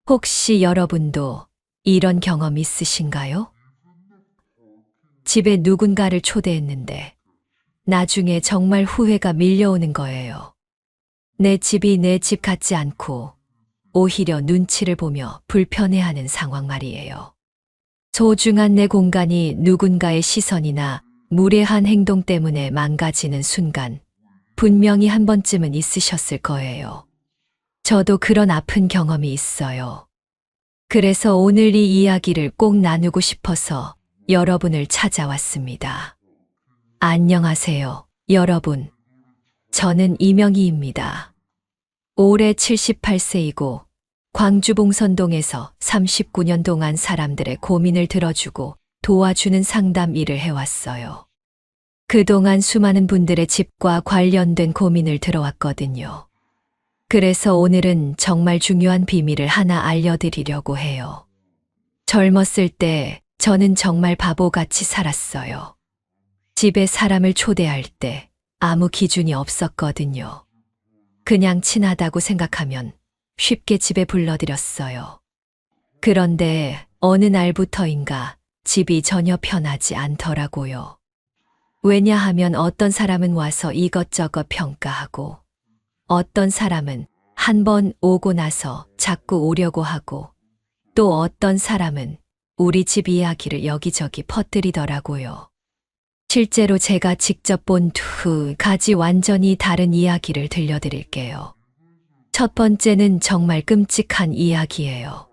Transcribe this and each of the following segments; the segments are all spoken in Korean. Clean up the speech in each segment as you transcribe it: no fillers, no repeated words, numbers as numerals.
혹시 여러분도 이런 경험 있으신가요? 집에 누군가를 초대했는데 나중에 정말 후회가 밀려오는 거예요. 내 집이 내 집 같지 않고 오히려 눈치를 보며 불편해하는 상황 말이에요. 소중한 내 공간이 누군가의 시선이나 무례한 행동 때문에 망가지는 순간 분명히 한 번쯤은 있으셨을 거예요. 저도 그런 아픈 경험이 있어요. 그래서 오늘 이 이야기를 꼭 나누고 싶어서 여러분을 찾아왔습니다. 안녕하세요, 여러분. 저는 이명희입니다. 올해 78세이고 광주 봉선동에서 39년 동안 사람들의 고민을 들어주고 도와주는 상담 일을 해왔어요. 그동안 수많은 분들의 집과 관련된 고민을 들어왔거든요. 그래서 오늘은 정말 중요한 비밀을 하나 알려드리려고 해요. 젊었을 때 저는 정말 바보같이 살았어요. 집에 사람을 초대할 때 아무 기준이 없었거든요. 그냥 친하다고 생각하면 쉽게 집에 불러들였어요. 그런데 어느 날부터인가 집이 전혀 편하지 않더라고요. 왜냐하면 어떤 사람은 와서 이것저것 평가하고 어떤 사람은 한 번 오고 나서 자꾸 오려고 하고 또 어떤 사람은 우리 집 이야기를 여기저기 퍼뜨리더라고요. 실제로 제가 직접 본 두 가지 완전히 다른 이야기를 들려드릴게요. 첫 번째는 정말 끔찍한 이야기예요.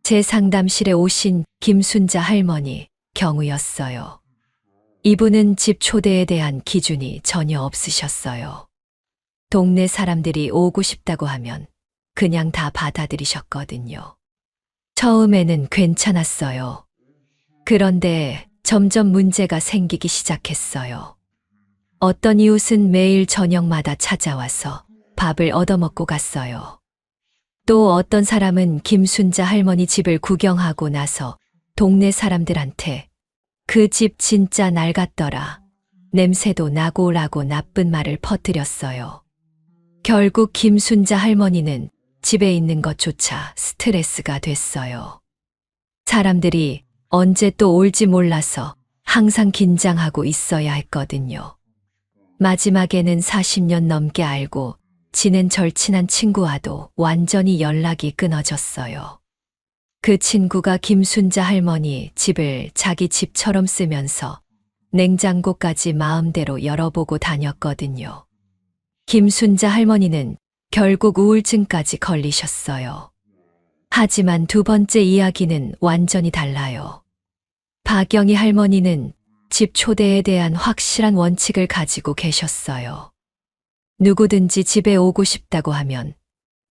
제 상담실에 오신 김순자 할머니 경우였어요. 이분은 집 초대에 대한 기준이 전혀 없으셨어요. 동네 사람들이 오고 싶다고 하면 그냥 다 받아들이셨거든요. 처음에는 괜찮았어요. 그런데 점점 문제가 생기기 시작했어요. 어떤 이웃은 매일 저녁마다 찾아와서 밥을 얻어먹고 갔어요. 또 어떤 사람은 김순자 할머니 집을 구경하고 나서 동네 사람들한테 그 집 진짜 낡았더라, 냄새도 나고라고 나쁜 말을 퍼뜨렸어요. 결국 김순자 할머니는 집에 있는 것조차 스트레스가 됐어요. 사람들이 언제 또 올지 몰라서 항상 긴장하고 있어야 했거든요. 마지막에는 40년 넘게 알고 지낸 절친한 친구와도 완전히 연락이 끊어졌어요. 그 친구가 김순자 할머니 집을 자기 집처럼 쓰면서 냉장고까지 마음대로 열어보고 다녔거든요. 김순자 할머니는 결국 우울증까지 걸리셨어요. 하지만 두 번째 이야기는 완전히 달라요. 박영희 할머니는 집 초대에 대한 확실한 원칙을 가지고 계셨어요. 누구든지 집에 오고 싶다고 하면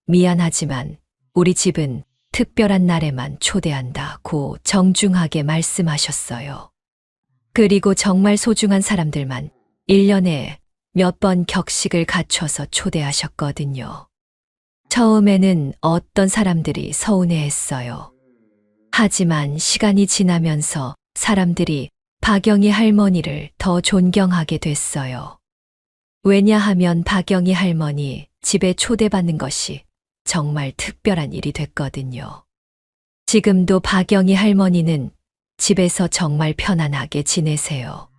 미안하지만 우리 집은 특별한 날에만 초대한다고 정중하게 말씀하셨어요. 그리고 정말 소중한 사람들만 1년에 몇 번 격식을 갖춰서 초대하셨거든요. 처음에는 어떤 사람들이 서운해했어요. 하지만 시간이 지나면서 사람들이 박영희 할머니를 더 존경하게 됐어요. 왜냐하면 박영희 할머니 집에 초대받는 것이 정말 특별한 일이 됐거든요. 지금도 박영희 할머니는 집에서 정말 편안하게 지내세요.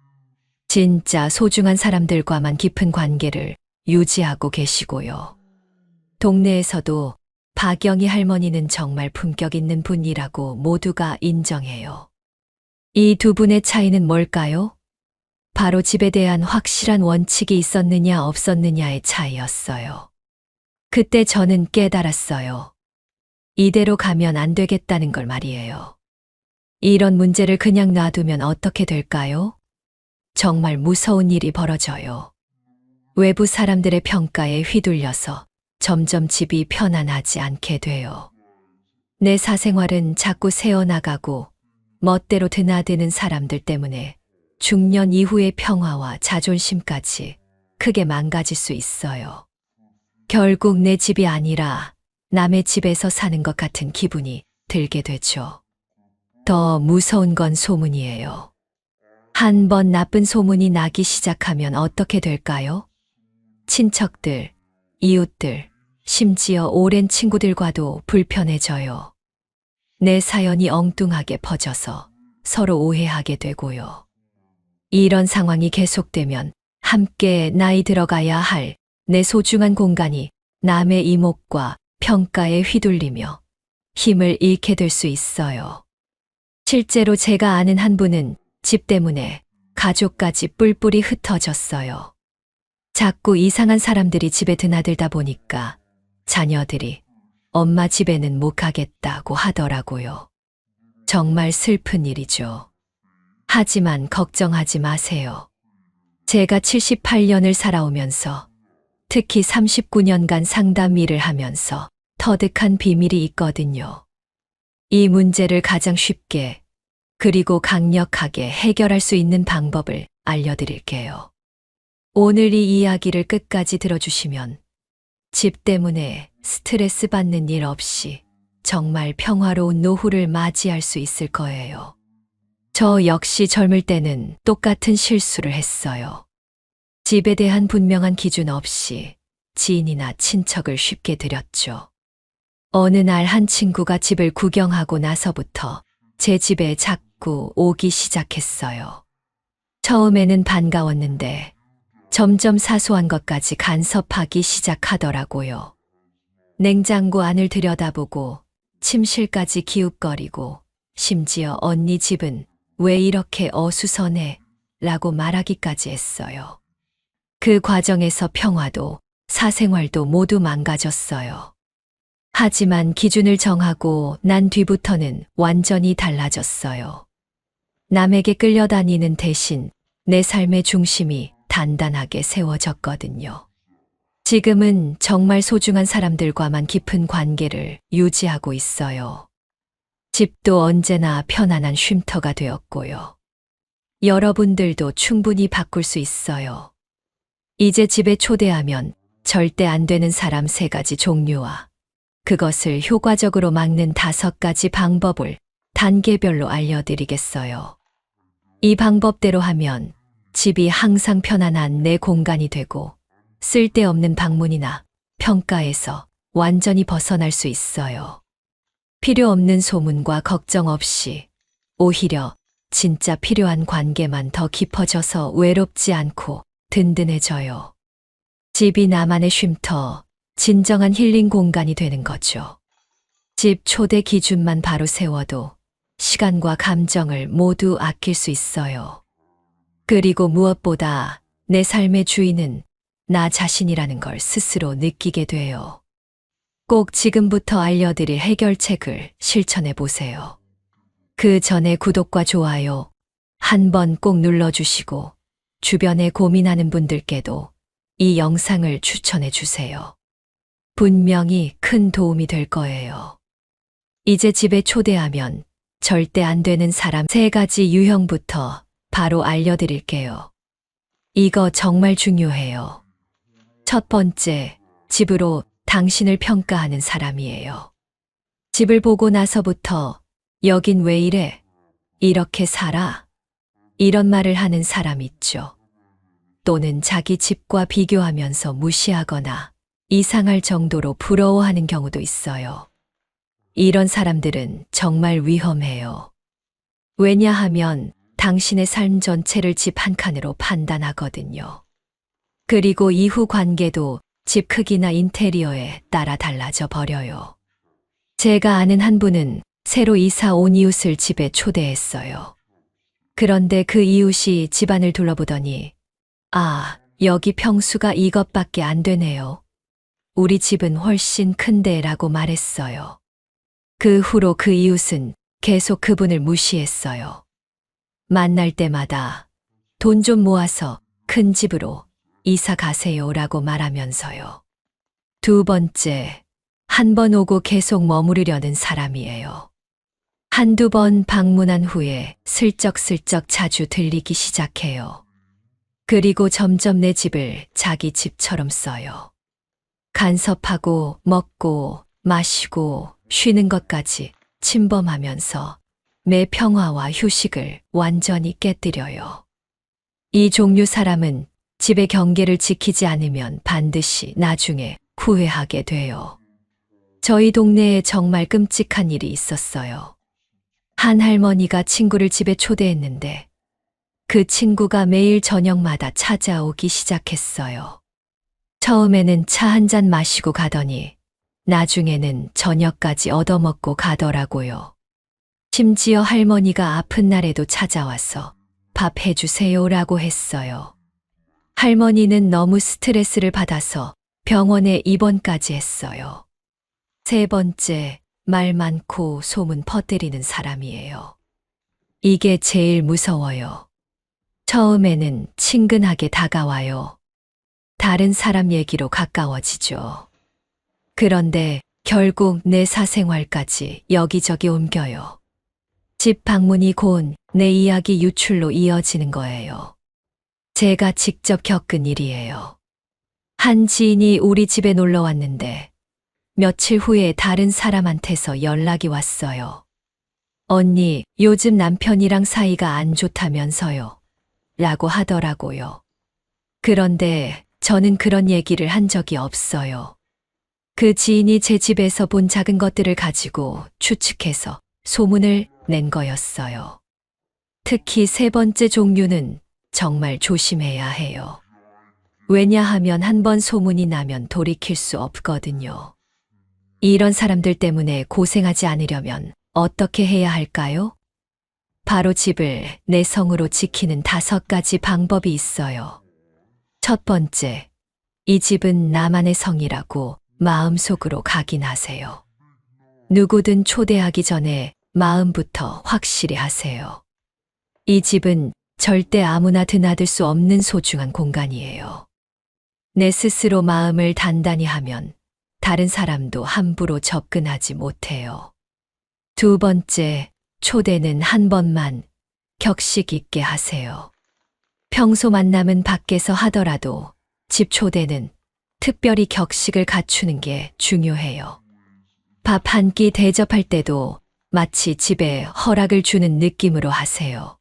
진짜 소중한 사람들과만 깊은 관계를 유지하고 계시고요. 동네에서도 박영희 할머니는 정말 품격 있는 분이라고 모두가 인정해요. 이 두 분의 차이는 뭘까요? 바로 집에 대한 확실한 원칙이 있었느냐 없었느냐의 차이였어요. 그때 저는 깨달았어요. 이대로 가면 안 되겠다는 걸 말이에요. 이런 문제를 그냥 놔두면 어떻게 될까요? 정말 무서운 일이 벌어져요. 외부 사람들의 평가에 휘둘려서 점점 집이 편안하지 않게 돼요. 내 사생활은 자꾸 새어나가고 멋대로 드나드는 사람들 때문에 중년 이후의 평화와 자존심까지 크게 망가질 수 있어요. 결국 내 집이 아니라 남의 집에서 사는 것 같은 기분이 들게 되죠. 더 무서운 건 소문이에요. 한 번 나쁜 소문이 나기 시작하면 어떻게 될까요? 친척들, 이웃들, 심지어 오랜 친구들과도 불편해져요. 내 사연이 엉뚱하게 퍼져서 서로 오해하게 되고요. 이런 상황이 계속되면 함께 나이 들어가야 할 내 소중한 공간이 남의 이목과 평가에 휘둘리며 힘을 잃게 될 수 있어요. 실제로 제가 아는 한 분은 집 때문에 가족까지 뿔뿔이 흩어졌어요. 자꾸 이상한 사람들이 집에 드나들다 보니까 자녀들이 엄마 집에는 못 가겠다고 하더라고요. 정말 슬픈 일이죠. 하지만 걱정하지 마세요. 제가 78년을 살아오면서 특히 39년간 상담 일을 하면서 터득한 비밀이 있거든요. 이 문제를 가장 쉽게 그리고 강력하게 해결할 수 있는 방법을 알려드릴게요. 오늘 이 이야기를 끝까지 들어주시면 집 때문에 스트레스 받는 일 없이 정말 평화로운 노후를 맞이할 수 있을 거예요. 저 역시 젊을 때는 똑같은 실수를 했어요. 집에 대한 분명한 기준 없이 지인이나 친척을 쉽게 들였죠. 어느 날 한 친구가 집을 구경하고 나서부터 제 집에 자꾸 오기 시작했어요. 처음에는 반가웠는데 점점 사소한 것까지 간섭하기 시작하더라고요. 냉장고 안을 들여다보고 침실까지 기웃거리고 심지어 언니 집은 왜 이렇게 어수선해? 라고 말하기까지 했어요. 그 과정에서 평화도 사생활도 모두 망가졌어요. 하지만 기준을 정하고 난 뒤부터는 완전히 달라졌어요. 남에게 끌려다니는 대신 내 삶의 중심이 단단하게 세워졌거든요. 지금은 정말 소중한 사람들과만 깊은 관계를 유지하고 있어요. 집도 언제나 편안한 쉼터가 되었고요. 여러분들도 충분히 바꿀 수 있어요. 이제 집에 초대하면 절대 안 되는 사람 3가지 종류와 그것을 효과적으로 막는 5가지 방법을 단계별로 알려드리겠어요. 이 방법대로 하면 집이 항상 편안한 내 공간이 되고 쓸데없는 방문이나 평가에서 완전히 벗어날 수 있어요. 필요 없는 소문과 걱정 없이 오히려 진짜 필요한 관계만 더 깊어져서 외롭지 않고 든든해져요. 집이 나만의 쉼터, 진정한 힐링 공간이 되는 거죠. 집 초대 기준만 바로 세워도 시간과 감정을 모두 아낄 수 있어요. 그리고 무엇보다 내 삶의 주인은 나 자신이라는 걸 스스로 느끼게 돼요. 꼭 지금부터 알려드릴 해결책을 실천해 보세요. 그 전에 구독과 좋아요 한번 꼭 눌러주시고 주변에 고민하는 분들께도 이 영상을 추천해 주세요. 분명히 큰 도움이 될 거예요. 이제 집에 초대하면 절대 안 되는 사람 3가지 유형부터 바로 알려드릴게요. 이거 정말 중요해요. 첫 번째, 집으로 당신을 평가하는 사람이에요. 집을 보고 나서부터 여긴 왜 이래? 이렇게 살아? 이런 말을 하는 사람 있죠. 또는 자기 집과 비교하면서 무시하거나 이상할 정도로 부러워하는 경우도 있어요. 이런 사람들은 정말 위험해요. 왜냐하면 당신의 삶 전체를 집 한 칸으로 판단하거든요. 그리고 이후 관계도 집 크기나 인테리어에 따라 달라져 버려요. 제가 아는 한 분은 새로 이사 온 이웃을 집에 초대했어요. 그런데 그 이웃이 집안을 둘러보더니 아, 여기 평수가 이것밖에 안 되네요. 우리 집은 훨씬 큰데 라고 말했어요. 그 후로 그 이웃은 계속 그분을 무시했어요. 만날 때마다 돈 좀 모아서 큰 집으로 이사 가세요 라고 말하면서요. 2번째, 한 번 오고 계속 머무르려는 사람이에요. 한두 번 방문한 후에 슬쩍슬쩍 자주 들리기 시작해요. 그리고 점점 내 집을 자기 집처럼 써요. 간섭하고 먹고 마시고 쉬는 것까지 침범하면서 내 평화와 휴식을 완전히 깨뜨려요. 이 종류 사람은 집의 경계를 지키지 않으면 반드시 나중에 후회하게 돼요. 저희 동네에 정말 끔찍한 일이 있었어요. 한 할머니가 친구를 집에 초대했는데 그 친구가 매일 저녁마다 찾아오기 시작했어요. 처음에는 차 한 잔 마시고 가더니 나중에는 저녁까지 얻어먹고 가더라고요. 심지어 할머니가 아픈 날에도 찾아와서 밥 해주세요라고 했어요. 할머니는 너무 스트레스를 받아서 병원에 입원까지 했어요. 세 번째, 말 많고 소문 퍼뜨리는 사람이에요. 이게 제일 무서워요. 처음에는 친근하게 다가와요. 다른 사람 얘기로 가까워지죠. 그런데 결국 내 사생활까지 여기저기 옮겨요. 집 방문이 곧 내 이야기 유출로 이어지는 거예요. 제가 직접 겪은 일이에요. 한 지인이 우리 집에 놀러 왔는데 며칠 후에 다른 사람한테서 연락이 왔어요. 언니, 요즘 남편이랑 사이가 안 좋다면서요. 라고 하더라고요. 그런데 저는 그런 얘기를 한 적이 없어요. 그 지인이 제 집에서 본 작은 것들을 가지고 추측해서 소문을 낸 거였어요. 특히 세 번째 종류는 정말 조심해야 해요. 왜냐하면 한 번 소문이 나면 돌이킬 수 없거든요. 이런 사람들 때문에 고생하지 않으려면 어떻게 해야 할까요? 바로 집을 내 성으로 지키는 5가지 방법이 있어요. 첫 번째, 이 집은 나만의 성이라고 마음속으로 각인하세요. 누구든 초대하기 전에 마음부터 확실히 하세요. 이 집은 절대 아무나 드나들 수 없는 소중한 공간이에요. 내 스스로 마음을 단단히 하면 다른 사람도 함부로 접근하지 못해요. 두 번째, 초대는 한 번만 격식 있게 하세요. 평소 만남은 밖에서 하더라도 집 초대는 특별히 격식을 갖추는 게 중요해요. 밥 한 끼 대접할 때도 마치 집에 허락을 주는 느낌으로 하세요.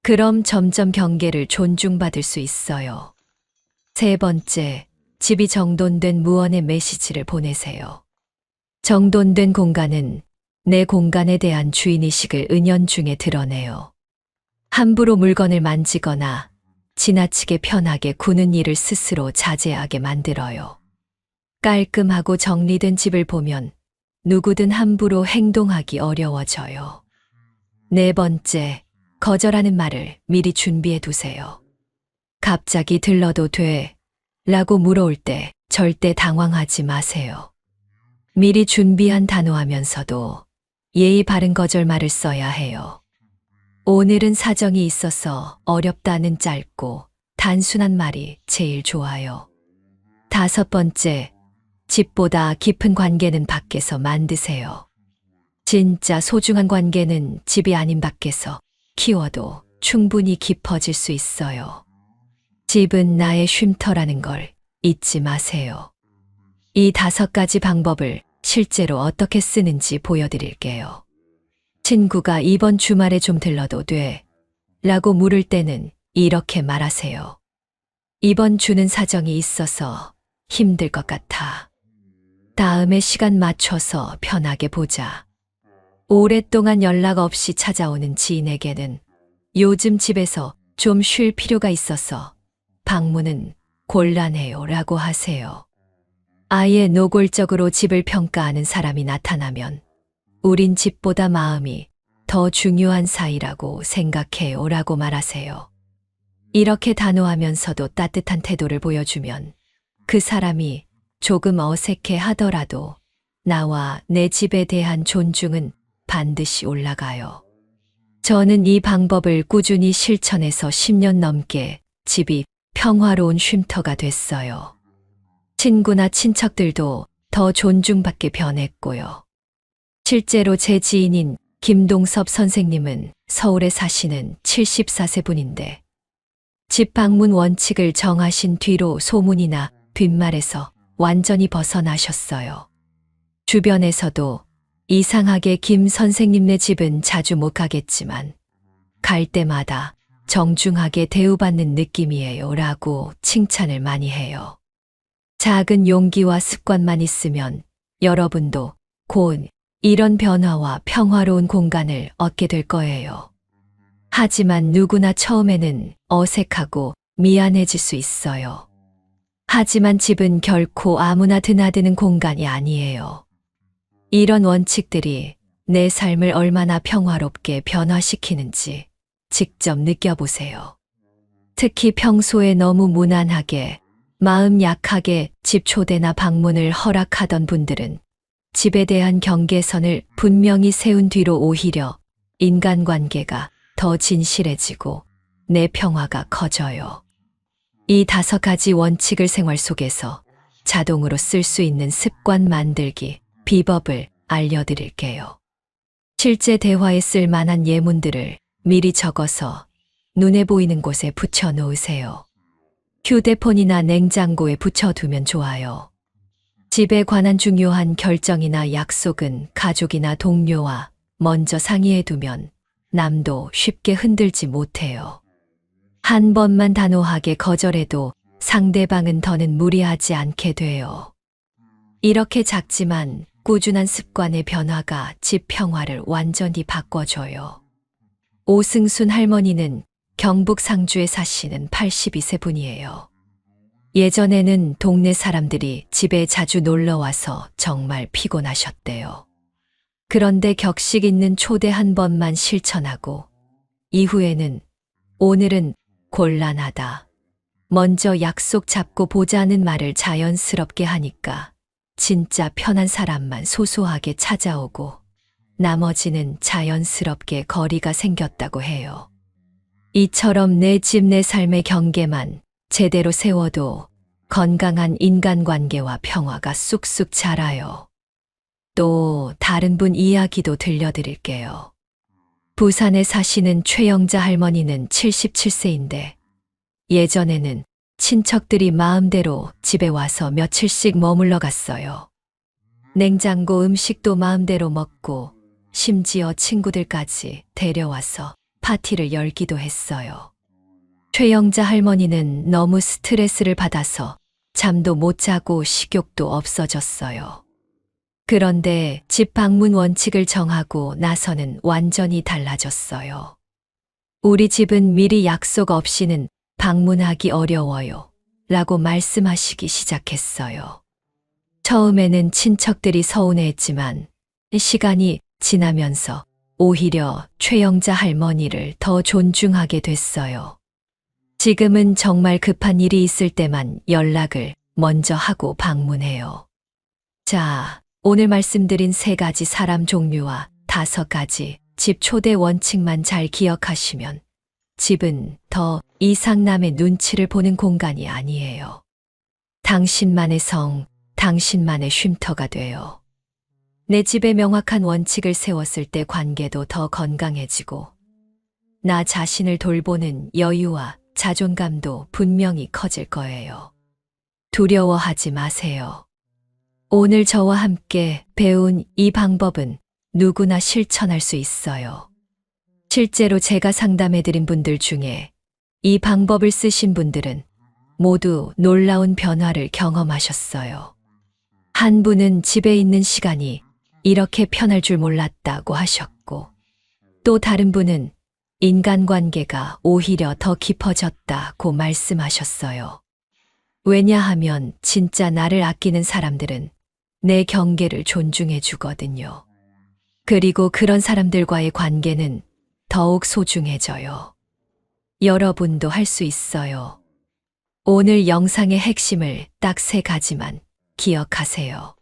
그럼 점점 경계를 존중받을 수 있어요. 세 번째, 집이 정돈된 무언의 메시지를 보내세요. 정돈된 공간은 내 공간에 대한 주인의식을 은연중에 드러내요. 함부로 물건을 만지거나 지나치게 편하게 구는 일을 스스로 자제하게 만들어요. 깔끔하고 정리된 집을 보면 누구든 함부로 행동하기 어려워져요. 네 번째, 거절하는 말을 미리 준비해 두세요. 갑자기 들러도 돼? 라고 물어올 때 절대 당황하지 마세요. 미리 준비한 단호하면서도 예의 바른 거절말을 써야 해요. 오늘은 사정이 있어서 어렵다는 짧고 단순한 말이 제일 좋아요. 다섯 번째, 집보다 깊은 관계는 밖에서 만드세요. 진짜 소중한 관계는 집이 아닌 밖에서 키워도 충분히 깊어질 수 있어요. 집은 나의 쉼터라는 걸 잊지 마세요. 이 5가지 방법을 실제로 어떻게 쓰는지 보여드릴게요. 친구가 이번 주말에 좀 들러도 돼? 라고 물을 때는 이렇게 말하세요. 이번 주는 사정이 있어서 힘들 것 같아. 다음에 시간 맞춰서 편하게 보자. 오랫동안 연락 없이 찾아오는 지인에게는 요즘 집에서 좀 쉴 필요가 있어서 방문은 곤란해요 라고 하세요. 아예 노골적으로 집을 평가하는 사람이 나타나면 우린 집보다 마음이 더 중요한 사이라고 생각해요 라고 말하세요. 이렇게 단호하면서도 따뜻한 태도를 보여주면 그 사람이 조금 어색해 하더라도 나와 내 집에 대한 존중은 반드시 올라가요. 저는 이 방법을 꾸준히 실천해서 10년 넘게 집이 평화로운 쉼터가 됐어요. 친구나 친척들도 더 존중받게 변했고요. 실제로 제 지인인 김동섭 선생님은 서울에 사시는 74세 분인데 집 방문 원칙을 정하신 뒤로 소문이나 뒷말에서 완전히 벗어나셨어요. 주변에서도 이상하게 김 선생님네 집은 자주 못 가겠지만 갈 때마다 정중하게 대우받는 느낌이에요 라고 칭찬을 많이 해요. 작은 용기와 습관만 있으면 여러분도 곧 이런 변화와 평화로운 공간을 얻게 될 거예요. 하지만 누구나 처음에는 어색하고 미안해질 수 있어요. 하지만 집은 결코 아무나 드나드는 공간이 아니에요. 이런 원칙들이 내 삶을 얼마나 평화롭게 변화시키는지 직접 느껴보세요. 특히 평소에 너무 무난하게, 마음 약하게 집 초대나 방문을 허락하던 분들은 집에 대한 경계선을 분명히 세운 뒤로 오히려 인간관계가 더 진실해지고 내 평화가 커져요. 이 5가지 원칙을 생활 속에서 자동으로 쓸 수 있는 습관 만들기 비법을 알려드릴게요. 실제 대화에 쓸 만한 예문들을 미리 적어서 눈에 보이는 곳에 붙여 놓으세요. 휴대폰이나 냉장고에 붙여두면 좋아요. 집에 관한 중요한 결정이나 약속은 가족이나 동료와 먼저 상의해두면 남도 쉽게 흔들지 못해요. 한 번만 단호하게 거절해도 상대방은 더는 무리하지 않게 돼요. 이렇게 작지만 꾸준한 습관의 변화가 집 평화를 완전히 바꿔줘요. 오승순 할머니는 경북 상주에 사시는 82세 분이에요. 예전에는 동네 사람들이 집에 자주 놀러 와서 정말 피곤하셨대요. 그런데 격식 있는 초대 한 번만 실천하고 이후에는 오늘은 곤란하다. 먼저 약속 잡고 보자는 말을 자연스럽게 하니까 진짜 편한 사람만 소소하게 찾아오고 나머지는 자연스럽게 거리가 생겼다고 해요. 이처럼 내 집 내 삶의 경계만 제대로 세워도 건강한 인간관계와 평화가 쑥쑥 자라요. 또 다른 분 이야기도 들려드릴게요. 부산에 사시는 최영자 할머니는 77세인데 예전에는 친척들이 마음대로 집에 와서 며칠씩 머물러 갔어요. 냉장고 음식도 마음대로 먹고 심지어 친구들까지 데려와서 파티를 열기도 했어요. 최영자 할머니는 너무 스트레스를 받아서 잠도 못 자고 식욕도 없어졌어요. 그런데 집 방문 원칙을 정하고 나서는 완전히 달라졌어요. 우리 집은 미리 약속 없이는 방문하기 어려워요. 라고 말씀하시기 시작했어요. 처음에는 친척들이 서운해했지만 시간이 지나면서 오히려 최영자 할머니를 더 존중하게 됐어요. 지금은 정말 급한 일이 있을 때만 연락을 먼저 하고 방문해요. 자, 오늘 말씀드린 3가지 사람 종류와 5가지 집 초대 원칙만 잘 기억하시면 집은 더 이상 남의 눈치를 보는 공간이 아니에요. 당신만의 성, 당신만의 쉼터가 돼요. 내 집에 명확한 원칙을 세웠을 때 관계도 더 건강해지고 나 자신을 돌보는 여유와 자존감도 분명히 커질 거예요. 두려워하지 마세요. 오늘 저와 함께 배운 이 방법은 누구나 실천할 수 있어요. 실제로 제가 상담해드린 분들 중에 이 방법을 쓰신 분들은 모두 놀라운 변화를 경험하셨어요. 한 분은 집에 있는 시간이 이렇게 편할 줄 몰랐다고 하셨고, 또 다른 분은 인간관계가 오히려 더 깊어졌다고 말씀하셨어요. 왜냐하면 진짜 나를 아끼는 사람들은 내 경계를 존중해 주거든요. 그리고 그런 사람들과의 관계는 더욱 소중해져요. 여러분도 할 수 있어요. 오늘 영상의 핵심을 딱 3가지만 기억하세요.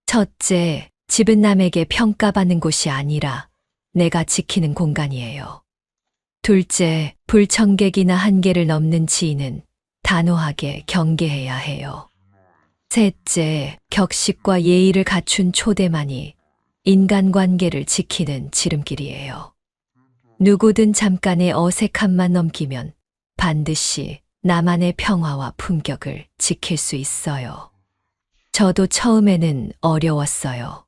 첫째, 집은 남에게 평가받는 곳이 아니라 내가 지키는 공간이에요. 둘째, 불청객이나 한계를 넘는 지인은 단호하게 경계해야 해요. 셋째, 격식과 예의를 갖춘 초대만이 인간관계를 지키는 지름길이에요. 누구든 잠깐의 어색함만 넘기면 반드시 나만의 평화와 품격을 지킬 수 있어요. 저도 처음에는 어려웠어요.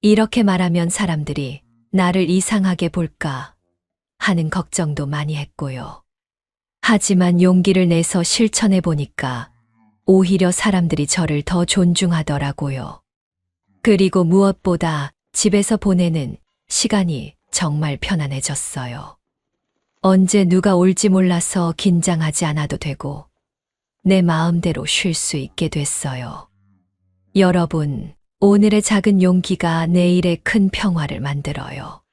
이렇게 말하면 사람들이 나를 이상하게 볼까 하는 걱정도 많이 했고요. 하지만 용기를 내서 실천해 보니까 오히려 사람들이 저를 더 존중하더라고요. 그리고 무엇보다 집에서 보내는 시간이 정말 편안해졌어요. 언제 누가 올지 몰라서 긴장하지 않아도 되고 내 마음대로 쉴 수 있게 됐어요. 여러분, 오늘의 작은 용기가 내일의 큰 평화를 만들어요.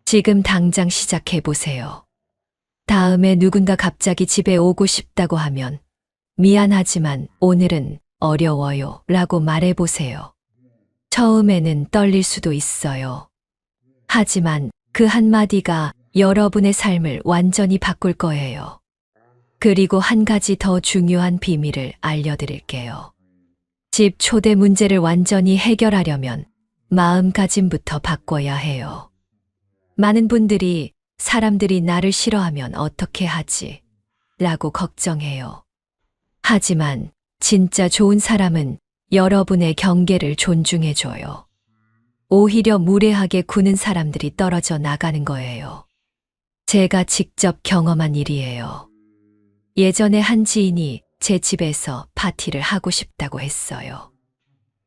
지금 당장 시작해 보세요. 다음에 누군가 갑자기 집에 오고 싶다고 하면 미안하지만 오늘은 어려워요 라고 말해 보세요. 처음에는 떨릴 수도 있어요. 하지만 그 한마디가 여러분의 삶을 완전히 바꿀 거예요. 그리고 한 가지 더 중요한 비밀을 알려드릴게요. 집 초대 문제를 완전히 해결하려면 마음가짐부터 바꿔야 해요. 많은 분들이 사람들이 나를 싫어하면 어떻게 하지? 라고 걱정해요. 하지만 진짜 좋은 사람은 여러분의 경계를 존중해줘요. 오히려 무례하게 구는 사람들이 떨어져 나가는 거예요. 제가 직접 경험한 일이에요. 예전에 한 지인이 제 집에서 파티를 하고 싶다고 했어요.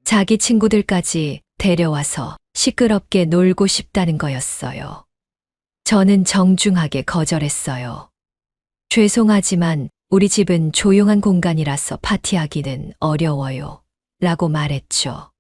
자기 친구들까지 데려와서 시끄럽게 놀고 싶다는 거였어요. 저는 정중하게 거절했어요. 죄송하지만 우리 집은 조용한 공간이라서 파티하기는 어려워요. 라고 말했죠.